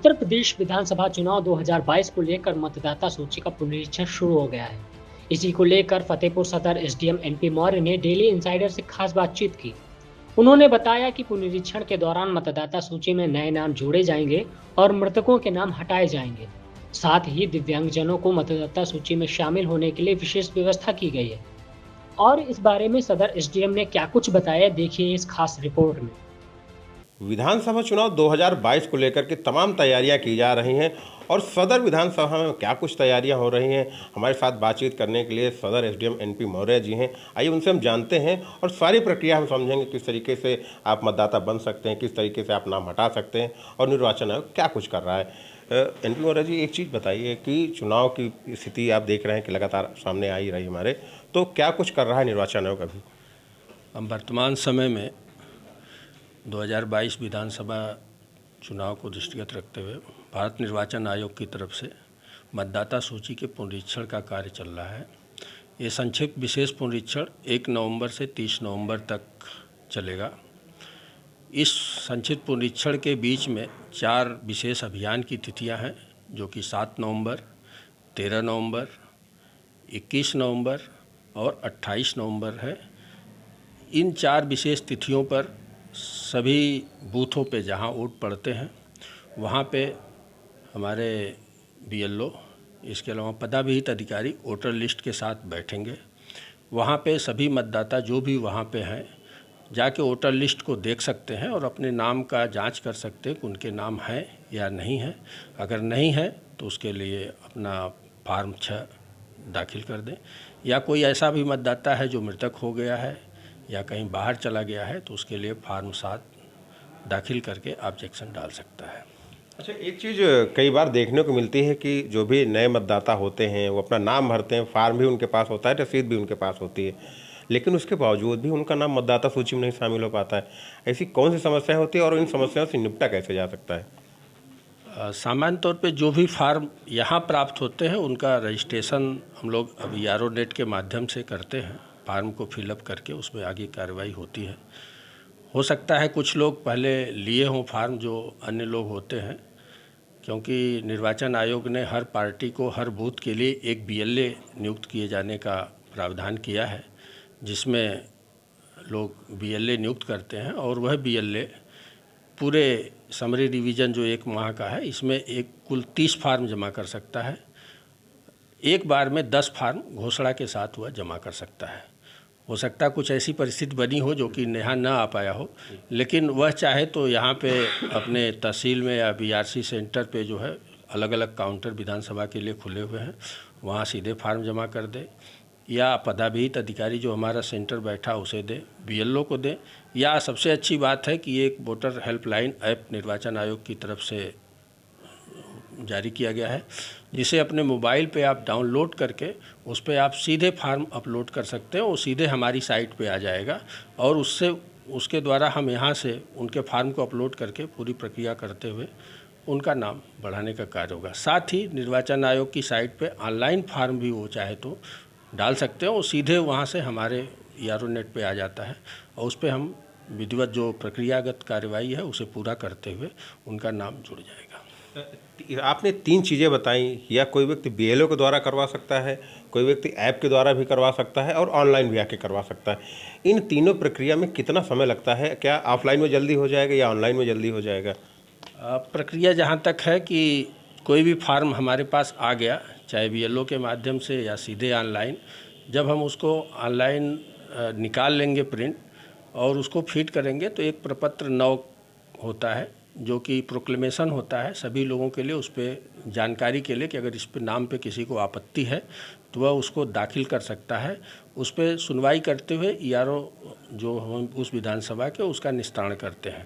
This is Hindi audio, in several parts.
उत्तर प्रदेश विधानसभा चुनाव 2022 को लेकर मतदाता सूची का पुनरीक्षण शुरू हो गया है। इसी को लेकर फतेहपुर सदर एसडीएम एनपी मौर्य ने डेली इंसाइडर से खास बातचीत की। उन्होंने बताया कि पुनरीक्षण के दौरान मतदाता सूची में नए नाम जोड़े जाएंगे और मृतकों के नाम हटाए जाएंगे। साथ ही दिव्यांगजनों को मतदाता सूची में शामिल होने के लिए विशेष व्यवस्था की गई है। और इस बारे में सदर एसडीएम ने क्या कुछ बताया, देखिए इस खास रिपोर्ट में। विधानसभा चुनाव 2022 को लेकर के तमाम तैयारियां की जा रही हैं और सदर विधानसभा में क्या कुछ तैयारियां हो रही हैं, हमारे साथ बातचीत करने के लिए सदर एसडीएम एनपी मौर्य जी हैं। आइए उनसे हम जानते हैं और सारी प्रक्रिया हम समझेंगे, किस तरीके से आप मतदाता बन सकते हैं, किस तरीके से आप नाम हटा सकते हैं और निर्वाचन आयोग क्या कुछ कर रहा है। एनपी मौर्य जी, एक चीज़ बताइए कि चुनाव की स्थिति आप देख रहे हैं कि लगातार सामने आ ही रही हमारे, तो क्या कुछ कर रहा है निर्वाचन आयोग अभी? हम वर्तमान समय में 2022 विधानसभा चुनाव को दृष्टिगत रखते हुए भारत निर्वाचन आयोग की तरफ से मतदाता सूची के पुनरीक्षण का कार्य चल रहा है। ये संक्षिप्त विशेष पुनरीक्षण 1 नवंबर से 30 नवंबर तक चलेगा। इस संक्षिप्त पुनरीक्षण के बीच में 4 विशेष अभियान की तिथियां हैं, जो कि 7 नवंबर, 13 नवंबर, 21 नवंबर और 28 नवंबर है। इन 4 विशेष तिथियों पर सभी बूथों पे जहां वोट पड़ते हैं वहां पे हमारे बीएलओ, इसके अलावा पदाभिहित अधिकारी वोटर लिस्ट के साथ बैठेंगे। वहां पे सभी मतदाता जो भी वहां पे हैं जाके वोटर लिस्ट को देख सकते हैं और अपने नाम का जांच कर सकते हैं कि उनके नाम हैं या नहीं है। अगर नहीं है तो उसके लिए अपना फार्म 6 दाखिल कर दें, या कोई ऐसा भी मतदाता है जो मृतक हो गया है या कहीं बाहर चला गया है तो उसके लिए फार्म 7 दाखिल करके ऑब्जेक्शन डाल सकता है। अच्छा, एक चीज़ कई बार देखने को मिलती है कि जो भी नए मतदाता होते हैं वो अपना नाम भरते हैं, फार्म भी उनके पास होता है, रसीद भी उनके पास होती है, लेकिन उसके बावजूद भी उनका नाम मतदाता सूची में नहीं शामिल हो पाता है। ऐसी कौन सी समस्याएं होती है और इन समस्याओं से निपटा कैसे जा सकता है? सामान्य तौर पे जो भी फार्म यहाँ प्राप्त होते हैं उनका रजिस्ट्रेशन हम लोग अभी यारो नेट के माध्यम से करते हैं। फार्म को फिलअप करके उसमें आगे कार्रवाई होती है। हो सकता है कुछ लोग पहले लिए हों फार्म जो अन्य लोग होते हैं, क्योंकि निर्वाचन आयोग ने हर पार्टी को हर बूथ के लिए एक बीएलए नियुक्त किए जाने का प्रावधान किया है, जिसमें लोग बीएलए नियुक्त करते हैं और वह बीएलए पूरे समरी डिवीज़न जो 1 माह का है इसमें एक कुल 30 फार्म जमा कर सकता है। एक बार में 10 फार्म घोषणा के साथ वह जमा कर सकता है। हो सकता है कुछ ऐसी परिस्थिति बनी हो जो कि यहाँ ना आ पाया हो, लेकिन वह चाहे तो यहाँ पे अपने तहसील में या बीआरसी सेंटर पे जो है अलग अलग काउंटर विधानसभा के लिए खुले हुए हैं, वहाँ सीधे फार्म जमा कर दे, या पदाभिहित अधिकारी जो हमारा सेंटर बैठा उसे दे, बीएलओ को दे, या सबसे अच्छी बात है कि एक वोटर हेल्पलाइन ऐप निर्वाचन आयोग की तरफ से जारी किया गया है, जिसे अपने मोबाइल पे आप डाउनलोड करके उस पर आप सीधे फार्म अपलोड कर सकते हैं। वो सीधे हमारी साइट पे आ जाएगा और उसके द्वारा हम यहाँ से उनके फार्म को अपलोड करके पूरी प्रक्रिया करते हुए उनका नाम बढ़ाने का कार्य होगा। साथ ही निर्वाचन आयोग की साइट पे ऑनलाइन फार्म भी वो चाहे तो डाल सकते हैं, वो सीधे वहाँ से हमारे यारो नेट पे आ जाता है और उस पर हम विधिवत जो प्रक्रियागत कार्यवाही है उसे पूरा करते हुए उनका नाम जुड़ जाएगा। आपने 3 चीज़ें बताई, या कोई व्यक्ति बीएलओ के द्वारा करवा सकता है, कोई व्यक्ति ऐप के द्वारा भी करवा सकता है और ऑनलाइन भी आके करवा सकता है। इन तीनों प्रक्रिया में कितना समय लगता है? क्या ऑफलाइन में जल्दी हो जाएगा या ऑनलाइन में जल्दी हो जाएगा? प्रक्रिया जहाँ तक है कि कोई भी फार्म हमारे पास आ गया, चाहे बीएलओ के माध्यम से या सीधे ऑनलाइन, जब हम उसको ऑनलाइन निकाल लेंगे प्रिंट और उसको फीड करेंगे तो एक प्रपत्र 9 होता है जो कि प्रोक्लेमेशन होता है सभी लोगों के लिए, उस पर जानकारी के लिए कि अगर इस पे नाम पे किसी को आपत्ति है तो वह उसको दाखिल कर सकता है। उस पर सुनवाई करते हुए यारो जो हम उस विधानसभा के उसका निस्तारण करते हैं।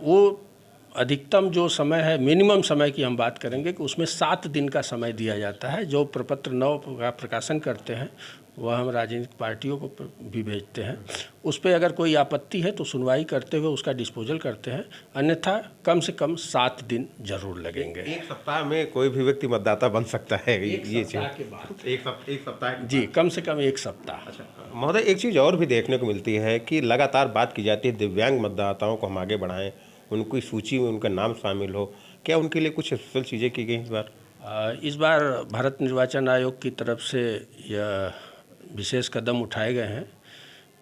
वो अधिकतम जो समय है, मिनिमम समय की हम बात करेंगे कि उसमें 7 दिन का समय दिया जाता है। जो प्रपत्र 9 का प्रकाशन करते हैं वह हम राजनीतिक पार्टियों को भी भेजते हैं। उस पर अगर कोई आपत्ति है तो सुनवाई करते हुए उसका डिस्पोजल करते हैं, अन्यथा कम से कम 7 दिन जरूर लगेंगे। एक सप्ताह में कोई भी व्यक्ति मतदाता बन सकता है? एक सप्ताह के बाद एक सप्ताह जी, कम से कम 1 सप्ताह। अच्छा महोदय, एक चीज़ और भी देखने को मिलती है कि लगातार बात की जाती है दिव्यांग मतदाताओं को हम आगे बढ़ाएं, उनकी सूची में उनका नाम शामिल हो, क्या उनके लिए कुछ स्पेशल चीज़ें की गई इस बार? इस बार भारत निर्वाचन आयोग की तरफ से यह विशेष कदम उठाए गए हैं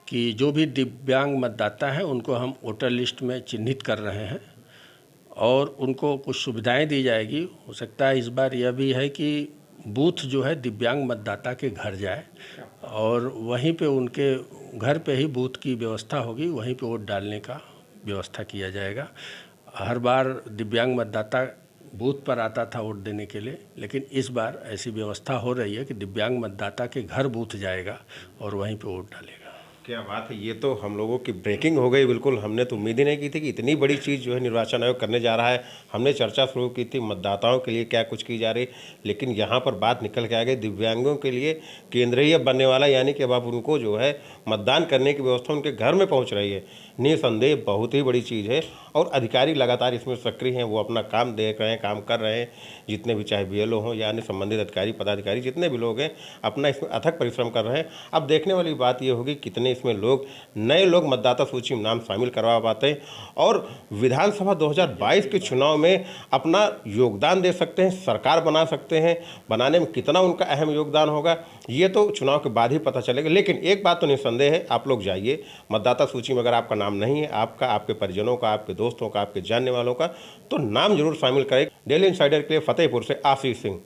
कि जो भी दिव्यांग मतदाता हैं उनको हम वोटर लिस्ट में चिन्हित कर रहे हैं और उनको कुछ सुविधाएं दी जाएगी। हो सकता है इस बार यह भी है कि बूथ जो है दिव्यांग मतदाता के घर जाए और वहीं पे उनके घर पे ही बूथ की व्यवस्था होगी, वहीं पे वोट डालने का व्यवस्था किया जाएगा। हर बार दिव्यांग मतदाता बूथ पर आता था वोट देने के लिए, लेकिन इस बार ऐसी व्यवस्था हो रही है कि दिव्यांग मतदाता के घर बूथ जाएगा और वहीं पे वोट डालेगा। क्या बात है, ये तो हम लोगों की ब्रेकिंग हो गई बिल्कुल। हमने तो उम्मीद ही नहीं की थी कि इतनी बड़ी चीज़ जो है निर्वाचन आयोग करने जा रहा है। हमने चर्चा शुरू की थी मतदाताओं के लिए क्या कुछ की जा रही, लेकिन यहाँ पर बात निकल के आ गई दिव्यांगों के लिए केंद्रीय बनने वाला, यानी कि अब आप उनको जो है मतदान करने की व्यवस्था उनके घर में पहुँच रही है। निसंदेह बहुत ही बड़ी चीज़ है और अधिकारी लगातार इसमें सक्रिय हैं, वो अपना काम देख रहे हैं, काम कर रहे हैं। जितने भी चाहे BLO हों या अन्य संबंधित अधिकारी पदाधिकारी जितने भी लोग हैं अपना इसमें अथक परिश्रम कर रहे हैं। अब देखने वाली बात ये होगी कितने इसमें लोग नए लोग मतदाता सूची में नाम शामिल करवा पाते हैं और विधानसभा 2022 के चुनाव में अपना योगदान दे सकते हैं, सरकार बना सकते हैं। बनाने में कितना उनका अहम योगदान होगा ये तो चुनाव के बाद ही पता चलेगा। लेकिन एक बात तो निस्संदेह है, आप लोग जाइए मतदाता सूची में अगर आपका नाम नहीं है, आपका, आपके परिजनों का, आपके दोस्तों का, आपके जानने वालों का, तो नाम जरूर शामिल करें। डेली इंसाइडर के लिए फतेहपुर से आशीष सिंह।